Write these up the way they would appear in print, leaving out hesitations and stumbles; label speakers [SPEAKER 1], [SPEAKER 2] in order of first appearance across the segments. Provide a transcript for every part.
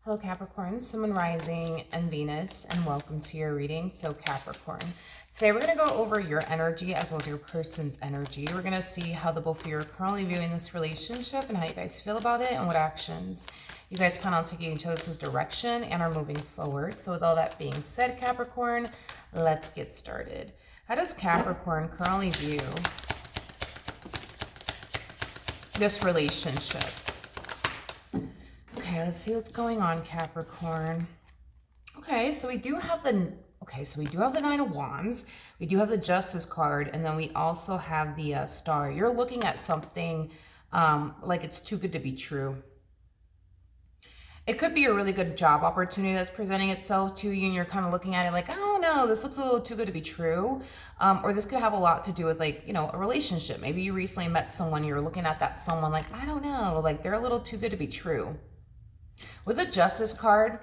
[SPEAKER 1] Hello Capricorn, Sun, Moon, Rising, and Venus, and welcome to your reading. So Capricorn, today we're going to go over your energy as well as your person's energy. We're going to see how the both of you are currently viewing this relationship and how you guys feel about it and what actions you guys plan on taking each other's direction and are moving forward. So with all that being said, Capricorn, let's get started. How does Capricorn currently view this relationship? Okay, let's see what's going on, Capricorn. Okay, so we do have the Nine of Wands. We do have the Justice card, and then we also have the Star. You're looking at something like it's too good to be true. It could be a really good job opportunity that's presenting itself to you, and you're kind of looking at it like, I don't know, this looks a little too good to be true. Or this could have a lot to do with, like, you know, a relationship. Maybe you recently met someone, you're looking at that someone like, I don't know, like they're a little too good to be true. With the Justice card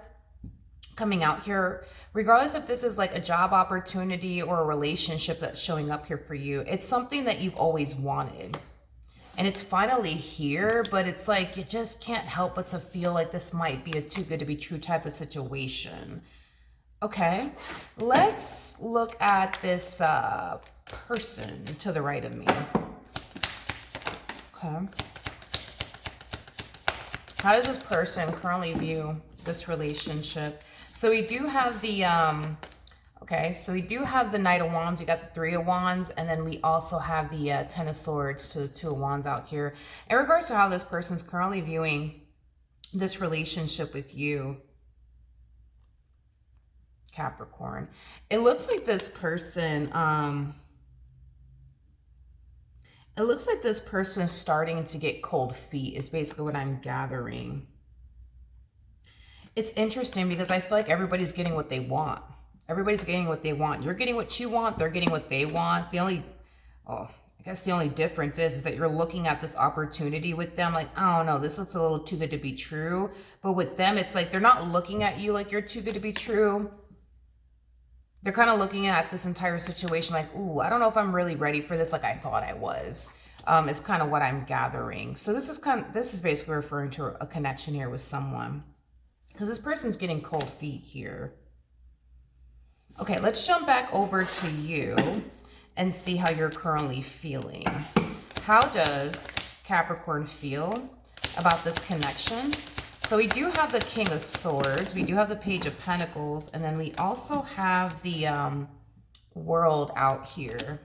[SPEAKER 1] coming out here, regardless if this is like a job opportunity or a relationship that's showing up here for you, it's something that you've always wanted. And it's finally here, but it's like you just can't help but to feel like this might be a too good to be true type of situation. Okay, let's look at this person to the right of me. Okay. How does this person currently view this relationship? So we do have the, so we do have the Knight of Wands. We got the Three of Wands, and then we also have the Ten of Swords to the Two of Wands out here. In regards to how this person's currently viewing this relationship with you, Capricorn, it looks like this person, it looks like this person is starting to get cold feet is basically what I'm gathering. It's interesting because I feel like everybody's getting what they want. Everybody's getting what they want. You're getting what you want. They're getting what they want. I guess the only difference is that you're looking at this opportunity with them like, I don't know, this looks a little too good to be true. But with them, it's like they're not looking at you like you're too good to be true. They're kind of looking at this entire situation like, ooh, I don't know if I'm really ready for this like I thought I was. Is kind of what I'm gathering. So this is basically referring to a connection here with someone, because this person's getting cold feet here. Okay, let's jump back over to you and see how you're currently feeling. How does Capricorn feel about this connection? So we do have the King of Swords, we do have the Page of Pentacles, and then we also have the World out here.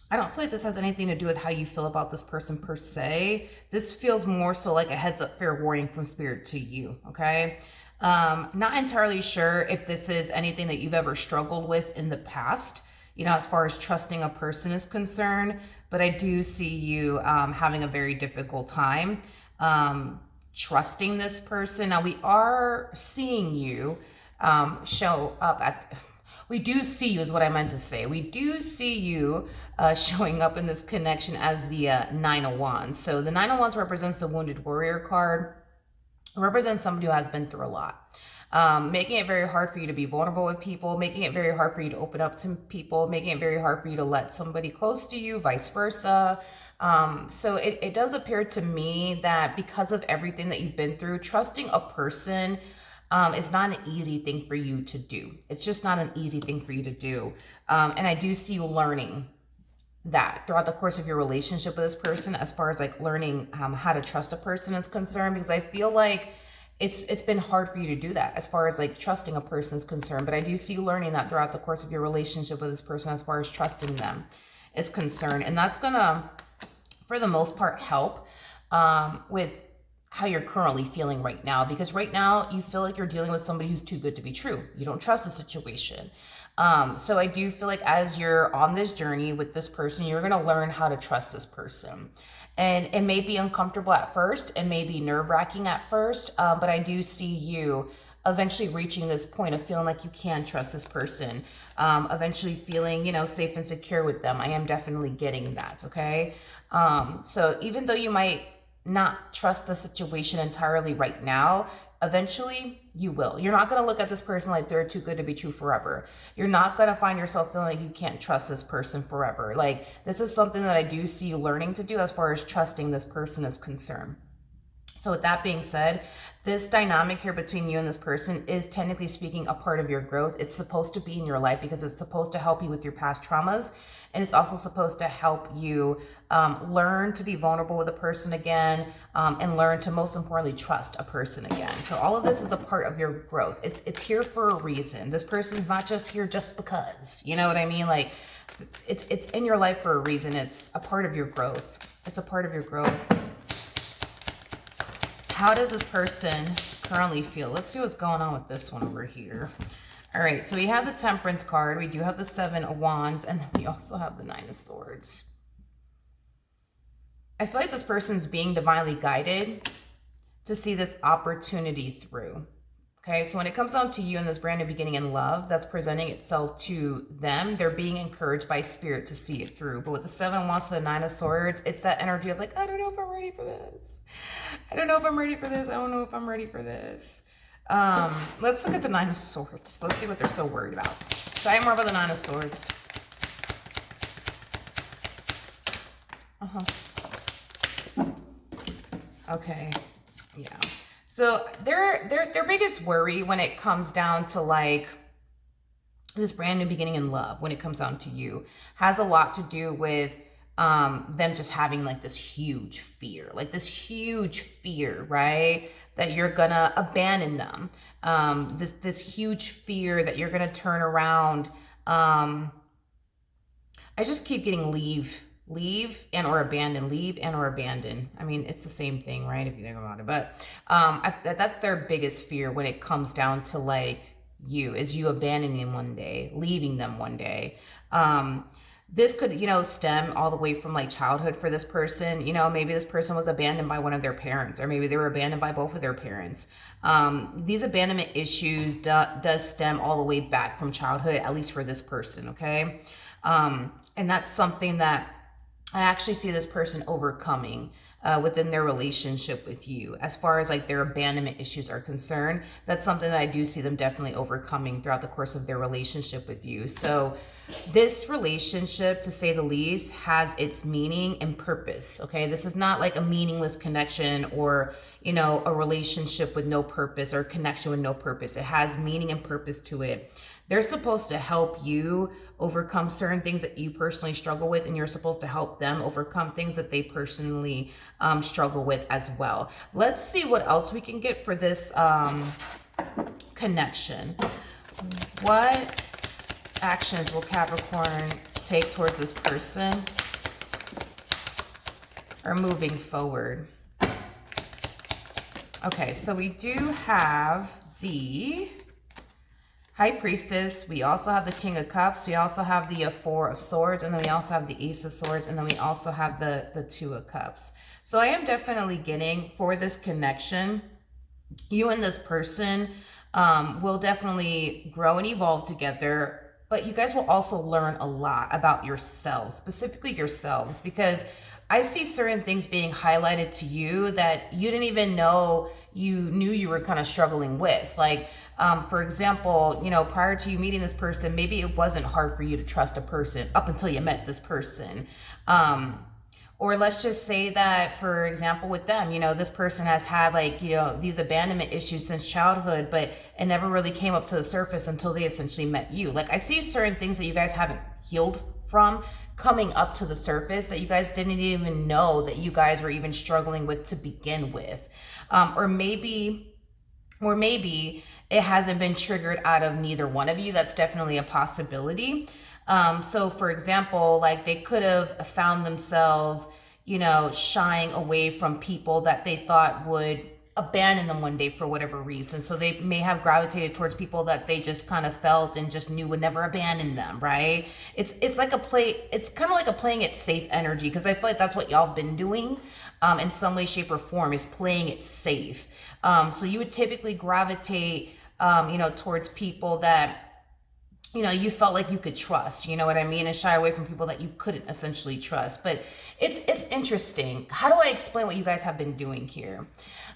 [SPEAKER 1] I don't feel like this has anything to do with how you feel about this person per se. This feels more so like a heads up fair warning from Spirit to you, okay? Not entirely sure if this is anything that you've ever struggled with in the past, you know, as far as trusting a person is concerned, but I do see you having a very difficult time trusting this person. Now, we are seeing you show up at... We do see you is what I meant to say. We do see you showing up in this connection as the Nine of Wands. So the Nine of Wands represents the Wounded Warrior card. It represents somebody who has been through a lot. Making it very hard for you to be vulnerable with people, making it very hard for you to open up to people, making it very hard for you to let somebody close to you, vice versa. So it does appear to me that because of everything that you've been through, trusting a person is not an easy thing for you to do. It's just not an easy thing for you to do. And I do see you learning that throughout the course of your relationship with this person, as far as like learning how to trust a person is concerned, because I feel like it's been hard for you to do that as far as like trusting a person is concerned. But I do see you learning that throughout the course of your relationship with this person as far as trusting them is concerned. And that's gonna, for the most part, help with how you're currently feeling right now, because right now you feel like you're dealing with somebody who's too good to be true. You don't trust the situation. So I do feel like as you're on this journey with this person, you're going to learn how to trust this person. And it may be uncomfortable at first, it may be nerve-wracking at first, but I do see you eventually reaching this point of feeling like you can trust this person, eventually feeling, you know, safe and secure with them. I am definitely getting that, okay? So even though you might not trust the situation entirely right now, eventually you will. You're not going to look at this person like they're too good to be true forever. You're not going to find yourself feeling like you can't trust this person forever. Like, this is something that I do see you learning to do as far as trusting this person is concerned. So with that being said, this dynamic here between you and this person is technically speaking a part of your growth. It's supposed to be in your life because it's supposed to help you with your past traumas. And it's also supposed to help you learn to be vulnerable with a person again, and learn to, most importantly, trust a person again. So all of this is a part of your growth. It's here for a reason. This person's not just here just because, you know what I mean? Like, it's in your life for a reason. It's a part of your growth. It's a part of your growth. How does this person currently feel? Let's see what's going on with this one over here. All right, so we have the Temperance card. We do have the Seven of Wands, and then we also have the Nine of Swords. I feel like this person's being divinely guided to see this opportunity through. Okay, so when it comes down to you and this brand new beginning in love that's presenting itself to them, they're being encouraged by spirit to see it through. But with the Seven of Wands to the Nine of Swords, it's that energy of like, I don't know if I'm ready for this. I don't know if I'm ready for this. I don't know if I'm ready for this. Let's look at the Nine of Swords. Let's see what they're so worried about. So I am more about the Nine of Swords. Okay, yeah. So their biggest worry when it comes down to like this brand new beginning in love, when it comes down to you, has a lot to do with them just having like this huge fear, right? That you're gonna abandon them. This huge fear that you're gonna turn around. I just keep getting leave and or abandon, leave and or abandon. I mean, it's the same thing, right? If you think about it, but that's their biggest fear when it comes down to like you, is you abandoning them one day, leaving them one day. This could, you know, stem all the way from like childhood for this person. You know, maybe this person was abandoned by one of their parents, or maybe they were abandoned by both of their parents. These abandonment issues does stem all the way back from childhood, at least for this person, okay? And that's something that I actually see this person overcoming within their relationship with you. As far as like their abandonment issues are concerned, that's something that I do see them definitely overcoming throughout the course of their relationship with you. So this relationship, to say the least, has its meaning and purpose, okay? This is not like a meaningless connection, or, you know, a relationship with no purpose, or connection with no purpose. It has meaning and purpose to it. They're supposed to help you overcome certain things that you personally struggle with, and you're supposed to help them overcome things that they personally struggle with as well. Let's see what else we can get for this connection. What actions will Capricorn take towards this person or moving forward? Okay, so we do have the High Priestess, we also have the King of Cups, we also have the Four of Swords, and then we also have the Ace of Swords, and then we also have the Two of Cups. So I am definitely getting, for this connection, you and this person will definitely grow and evolve together, but you guys will also learn a lot about yourselves, specifically yourselves, because I see certain things being highlighted to you that you didn't even know you knew you were kind of struggling with. Like, for example, you know, prior to you meeting this person, maybe it wasn't hard for you to trust a person up until you met this person. Or let's just say that, for example, with them, you know, this person has had like, you know, these abandonment issues since childhood, but it never really came up to the surface until they essentially met you. Like, I see certain things that you guys haven't healed from coming up to the surface that you guys didn't even know that you guys were even struggling with to begin with. Or maybe it hasn't been triggered out of neither one of you. That's definitely a possibility. So for example, like they could have found themselves, you know, shying away from people that they thought would abandon them one day for whatever reason. So they may have gravitated towards people that they just kind of felt and just knew would never abandon them, right? It's like a play, it's kind of like a playing it safe energy, because I feel like that's what y'all have been doing in some way, shape, or form, is playing it safe. So you would typically gravitate, you know, towards people that you know, you felt like you could trust, you know what I mean, and shy away from people that you couldn't essentially trust. But it's interesting. How do I explain what you guys have been doing here?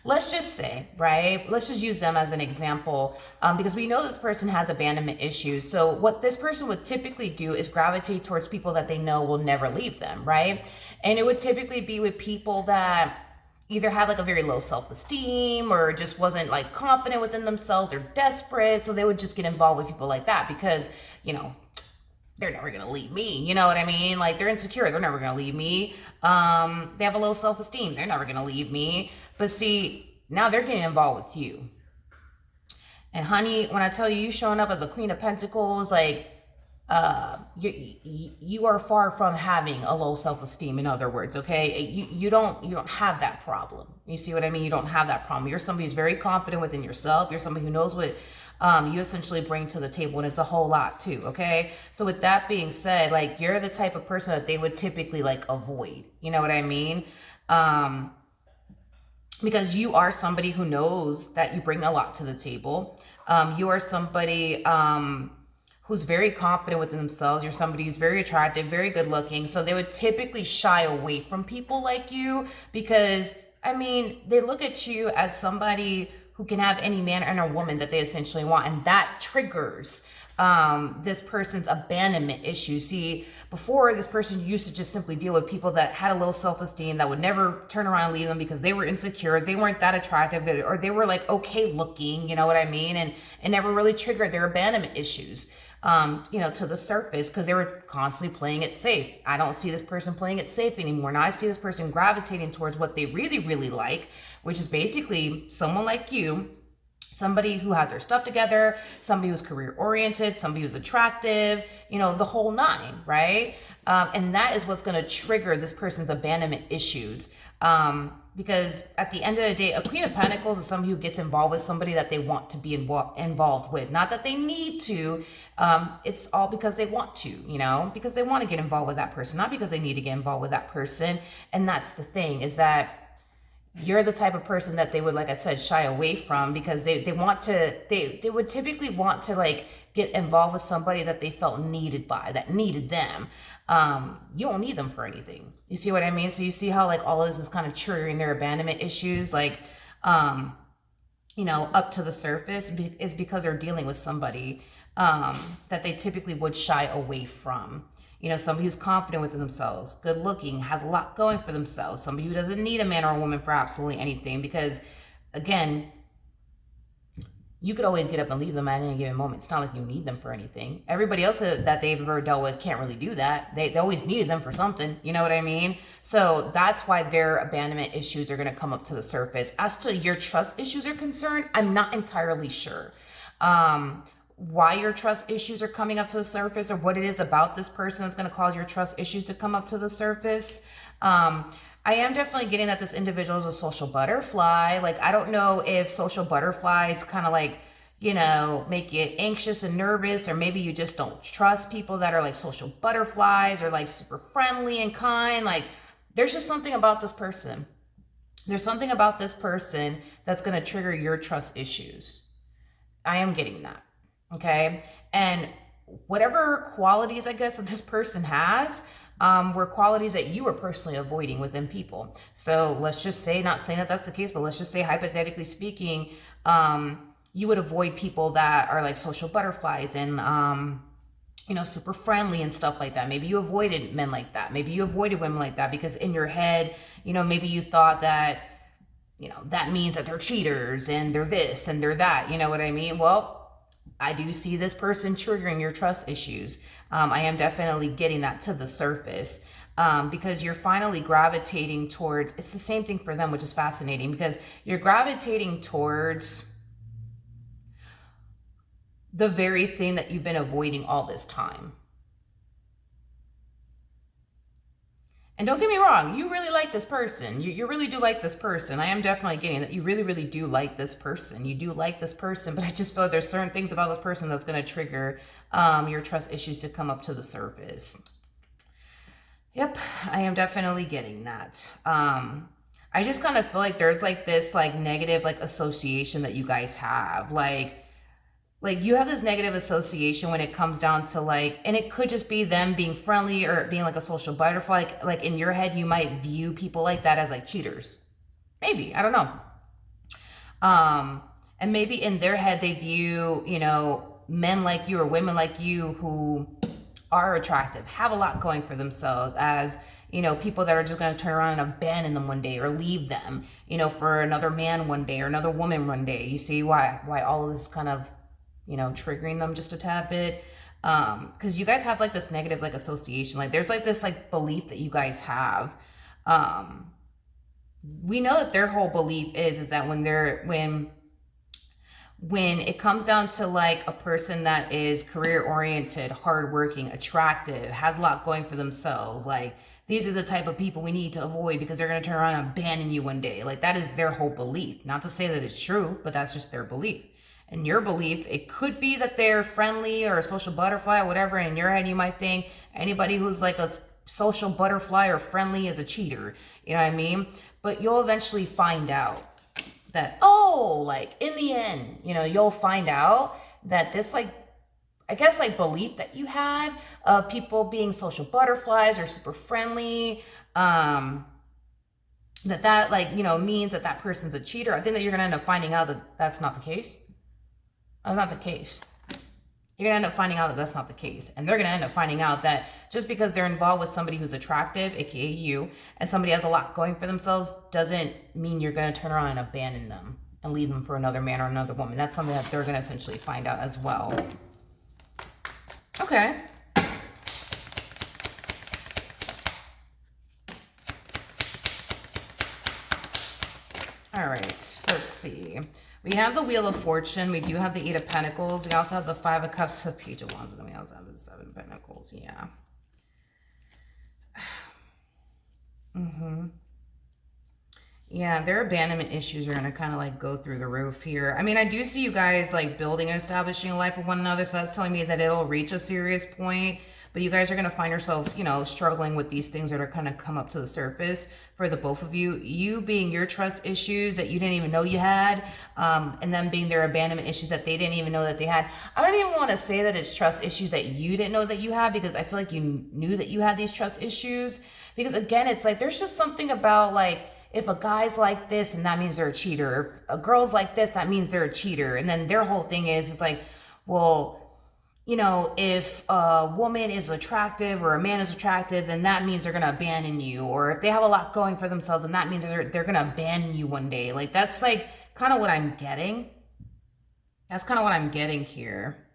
[SPEAKER 1] Let's just say, right? Let's just use them as an example, because we know this person has abandonment issues. So what this person would typically do is gravitate towards people that they know will never leave them, right? And it would typically be with people that either had like a very low self-esteem or just wasn't like confident within themselves or desperate, so they would just get involved with people like that because, you know, they're never gonna leave me, you know what I mean? Like, they're insecure, they're never gonna leave me. They have a low self-esteem, they're never gonna leave me. But see, now they're getting involved with you. And honey, when I tell you, you showing up as a Queen of Pentacles, like, you are far from having a low self-esteem, in other words, okay? You don't have that problem. You see what I mean? You don't have that problem. You're somebody who's very confident within yourself. You're somebody who knows what you essentially bring to the table, and it's a whole lot too, okay? So with that being said, like, you're the type of person that they would typically like avoid, you know what I mean? Because you are somebody who knows that you bring a lot to the table. You are somebody who's very confident within themselves. You're somebody who's very attractive, very good looking. So they would typically shy away from people like you because, I mean, they look at you as somebody who can have any man and a woman that they essentially want. And that triggers this person's abandonment issue. See, before, this person used to just simply deal with people that had a low self-esteem, that would never turn around and leave them because they were insecure, they weren't that attractive, or they were like okay looking, you know what I mean? And it never really triggered their abandonment issues, you know, to the surface because they were constantly playing it safe. I don't see this person playing it safe anymore. Now I see this person gravitating towards what they really, really like, which is basically someone like you. Somebody who has their stuff together, somebody who's career oriented, somebody who's attractive, you know, the whole nine, right? And that is what's going to trigger this person's abandonment issues. Because at the end of the day, a Queen of Pentacles is somebody who gets involved with somebody that they want to be involved with. Not that they need to. It's all because they want to, you know, because they want to get involved with that person, not because they need to get involved with that person. And that's the thing, is that you're the type of person that they would, like I said, shy away from because they would typically want to like get involved with somebody that they felt needed by, that needed them. You don't need them for anything. You see what I mean? So you see how like all of this is kind of triggering their abandonment issues, like, you know, up to the surface is because they're dealing with somebody that they typically would shy away from. You know, somebody who's confident within themselves, good looking, has a lot going for themselves, somebody who doesn't need a man or a woman for absolutely anything because, again, you could always get up and leave them at any given moment. It's not like you need them for anything. Everybody else that they've ever dealt with can't really do that. They always needed them for something. You know what I mean? So that's why their abandonment issues are going to come up to the surface. As to your trust issues are concerned, I'm not entirely sure why your trust issues are coming up to the surface or what it is about this person that's going to cause your trust issues to come up to the surface. I am definitely getting that this individual is a social butterfly. Like, I don't know if social butterflies kind of like, you know, make you anxious and nervous, or maybe you just don't trust people that are like social butterflies or like super friendly and kind. Like, there's just something about this person. There's something about this person that's going to trigger your trust issues. I am getting that. Okay. And whatever qualities, I guess, that this person has, were qualities that you were personally avoiding within people. So let's just say, not saying that that's the case, but let's just say, hypothetically speaking, you would avoid people that are like social butterflies and, you know, super friendly and stuff like that. Maybe you avoided men like that. Maybe you avoided women like that because in your head, you know, maybe you thought that, you know, that means that they're cheaters and they're this and they're that. You know what I mean? Well, I do see this person triggering your trust issues. I am definitely getting that to the surface because you're finally gravitating towards, it's the same thing for them, which is fascinating because you're gravitating towards the very thing that you've been avoiding all this time. And don't get me wrong, you really like this person. You really do like this person. I am definitely getting that you really, really do like this person. You do like this person, but I just feel like there's certain things about this person that's going to trigger your trust issues to come up to the surface. Yep, I am definitely getting that. I just kind of feel like there's like this like negative like association that you guys have. Like, like you have this negative association when it comes down to like, and it could just be them being friendly or being like a social butterfly. Like in your head, you might view people like that as like cheaters. Maybe, I don't know. Um, and maybe in their head, they view, you know, men like you or women like you who are attractive, have a lot going for themselves as, you know, people that are just going to turn around and abandon them one day or leave them, you know, for another man one day or another woman one day. You see why all of this kind of, you know, triggering them just a tad bit. Because you guys have like this negative like association. Like there's like this like belief that you guys have. Um, we know that their whole belief is that when it comes down to like a person that is career oriented, hardworking, attractive, has a lot going for themselves, like these are the type of people we need to avoid because they're going to turn around and abandon you one day. Like that is their whole belief. Not to say that it's true, but that's just their belief. And your belief, it could be that they're friendly or a social butterfly or whatever. In your head, you might think anybody who's like a social butterfly or friendly is a cheater. You know what I mean? But you'll eventually find out that, oh, like in the end, you know, you'll find out that this like, I guess like belief that you had of people being social butterflies or super friendly, that like, you know, means that that person's a cheater. I think that you're going to end up finding out that that's not the case. That's not the case. You're going to end up finding out that that's not the case. And they're going to end up finding out that just because they're involved with somebody who's attractive, aka you, and somebody has a lot going for themselves, doesn't mean you're going to turn around and abandon them and leave them for another man or another woman. That's something that they're going to essentially find out as well. Okay. All right, let's see. We have the Wheel of Fortune. We do have the Eight of Pentacles. We also have the Five of Cups, the Page of Wands, and we also have the Seven of Pentacles. Yeah. Yeah, their abandonment issues are going to kind of like go through the roof here. I mean, I do see you guys like building and establishing a life with one another. So that's telling me that it'll reach a serious point. But you guys are going to find yourself, you know, struggling with these things that are kind of come up to the surface for the both of you. You being your trust issues that you didn't even know you had, and them being their abandonment issues that they didn't even know that they had. I don't even want to say that it's trust issues that you didn't know that you had, because I feel like you knew that you had these trust issues. Because again, it's like there's just something about like, if a guy's like this and that means they're a cheater, if a girl's like this, that means they're a cheater. And then their whole thing is, it's like, well, you know, if a woman is attractive or a man is attractive, then that means they're going to abandon you. Or if they have a lot going for themselves, and that means they're going to abandon you one day. Like, that's like kind of what I'm getting. That's kind of what I'm getting here.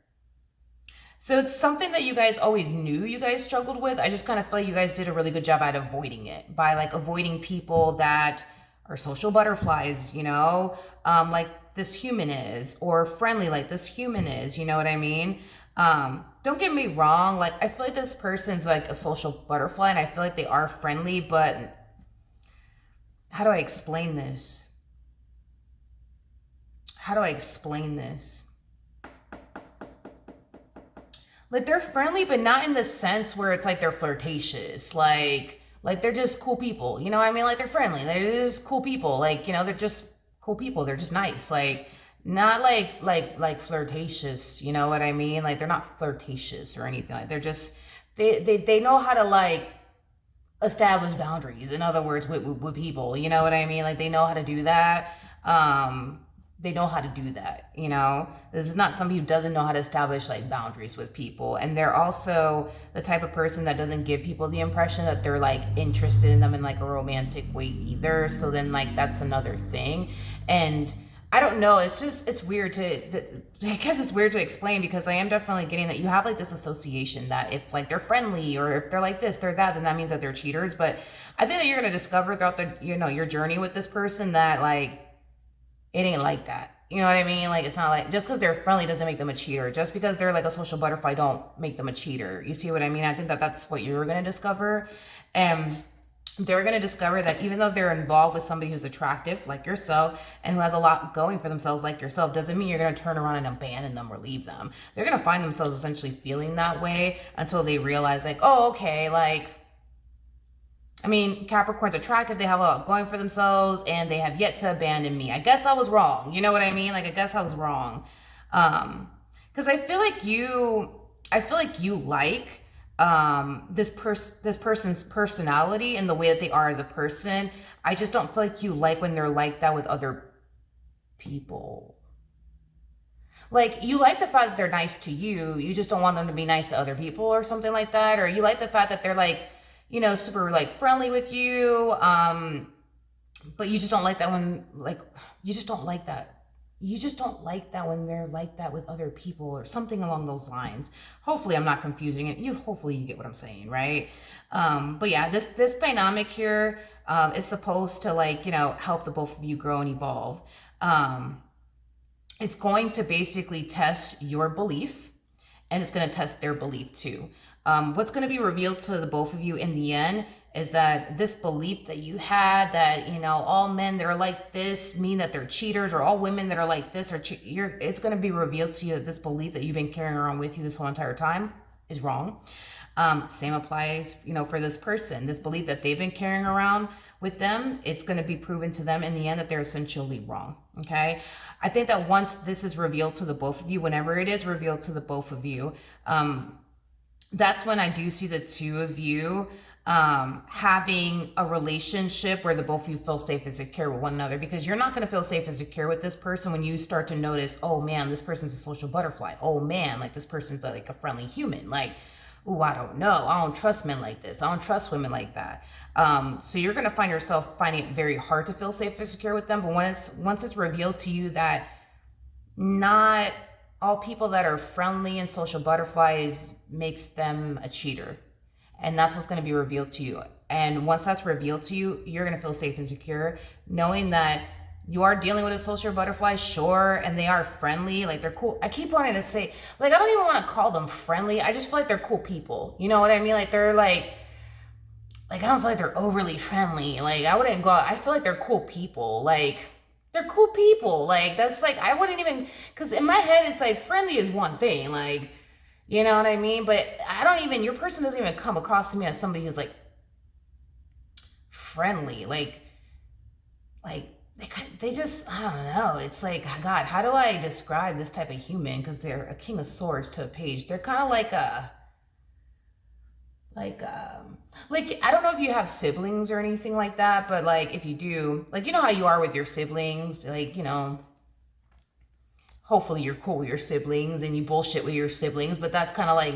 [SPEAKER 1] So it's something that you guys always knew you guys struggled with. I just kind of feel like you guys did a really good job at avoiding it by like avoiding people that are social butterflies, you know, like this human is, or friendly like this human is, you know what I mean? Don't get me wrong, like I feel like this person's like a social butterfly and I feel like they are friendly, but how do I explain this? How do I explain this? Like they're friendly, but not in the sense where it's like they're flirtatious. Like they're just cool people. You know what I mean? Like they're friendly. They're just cool people. Like, you know, they're just cool people. They're just nice. Like not like flirtatious, you know what I mean? Like they're not flirtatious or anything. Like they're just they know how to like establish boundaries, in other words, with people, you know what I mean? Like they know how to do that. They know how to do that, you know. This is not somebody who doesn't know how to establish like boundaries with people. And they're also the type of person that doesn't give people the impression that they're like interested in them in like a romantic way either. So then like that's another thing. And I don't know, it's weird I guess it's weird to explain, because I am definitely getting that you have like this association that if like they're friendly or if they're like this, they're that, then that means that they're cheaters. But I think that you're going to discover throughout the, you know, your journey with this person that like it ain't like that. You know what I mean? Like, it's not like just because they're friendly doesn't make them a cheater. Just because they're like a social butterfly don't make them a cheater. You see what I mean? I think that that's what you're going to discover. And they're going to discover that even though they're involved with somebody who's attractive like yourself and who has a lot going for themselves like yourself, doesn't mean you're going to turn around and abandon them or leave them. They're going to find themselves essentially feeling that way until they realize like, oh, okay, like, I mean, Capricorn's attractive, they have a lot going for themselves, and they have yet to abandon me. I guess I was wrong. You know what I mean? Like, I guess I was wrong. Because I feel like you like this person's personality and the way that they are as a person. I just don't feel like you like when they're like that with other people. Like, you like the fact that they're nice to you, you just don't want them to be nice to other people or something like that. Or you like the fact that they're like, you know, super like friendly with you. But you just don't like that when, like, you just don't like that. You just don't like that when they're like that with other people or something along those lines. Hopefully I'm not confusing it. Hopefully you get what I'm saying, right? But yeah, this dynamic here is supposed to, like, you know, help the both of you grow and evolve. It's going to basically test your belief, and it's going to test their belief too. What's going to be revealed to the both of you in the end is that this belief that you had, that, you know, all men that are like this mean that they're cheaters, or all women that are like this are it's going to be revealed to you that this belief that you've been carrying around with you this whole entire time is wrong. Same applies, you know, for this person. This belief that they've been carrying around with them, it's going to be proven to them in the end that they're essentially wrong. Okay. I think that once this is revealed to the both of you, whenever it is revealed to the both of you, that's when I do see the two of you having a relationship where the both of you feel safe and secure with one another, because you're not going to feel safe and secure with this person when you start to notice, oh man, this person's a social butterfly. Oh man, like this person's like a friendly human. Like, ooh, I don't know. I don't trust men like this. I don't trust women like that. So you're going to find yourself finding it very hard to feel safe and secure with them. But once it's revealed to you that not all people that are friendly and social butterflies makes them a cheater. And that's what's going to be revealed to you. And once that's revealed to you, you're going to feel safe and secure, knowing that you are dealing with a social butterfly, sure, and they are friendly. Like, they're cool. I keep wanting to say, like, I don't even want to call them friendly. I just feel like they're cool people. You know what I mean? Like, they're like I don't feel like they're overly friendly. Like, I wouldn't go out. I feel like they're cool people. Like, they're cool people. Like, that's like, I wouldn't even, because in my head, it's like friendly is one thing. Like, you know what I mean? But I don't even, your person doesn't even come across to me as somebody who's like friendly. Like they just, I don't know. It's like, God, how do I describe this type of human? Because they're a king of swords to a page. They're kind of like I don't know if you have siblings or anything like that, but like if you do, like, you know how you are with your siblings, like, you know, hopefully you're cool with your siblings and you bullshit with your siblings, but that's kind of like,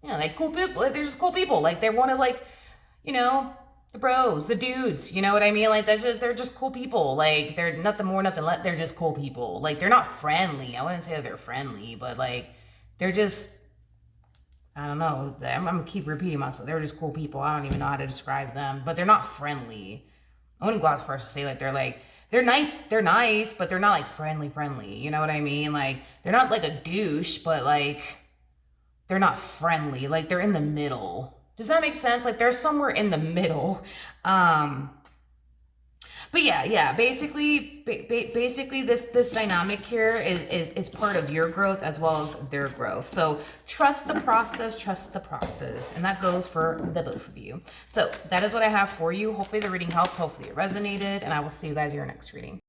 [SPEAKER 1] you know, like cool people, like they're just cool people. Like they're one of, like, you know, the bros, the dudes, you know what I mean? Like they're just cool people. Like they're nothing more, nothing less. They're just cool people. Like they're not friendly. I wouldn't say that they're friendly, but like they're just, I don't know. I'm gonna keep repeating myself. They're just cool people. I don't even know how to describe them, but they're not friendly. I wouldn't go as far as to say like they're nice. They're nice, but they're not like friendly. You know what I mean? Like they're not like a douche, but like they're not friendly. Like they're in the middle. Does that make sense? Like they're somewhere in the middle. But yeah. Basically, this dynamic here is part of your growth as well as their growth. So trust the process, and that goes for the both of you. So that is what I have for you. Hopefully the reading helped. Hopefully it resonated, and I will see you guys in your next reading.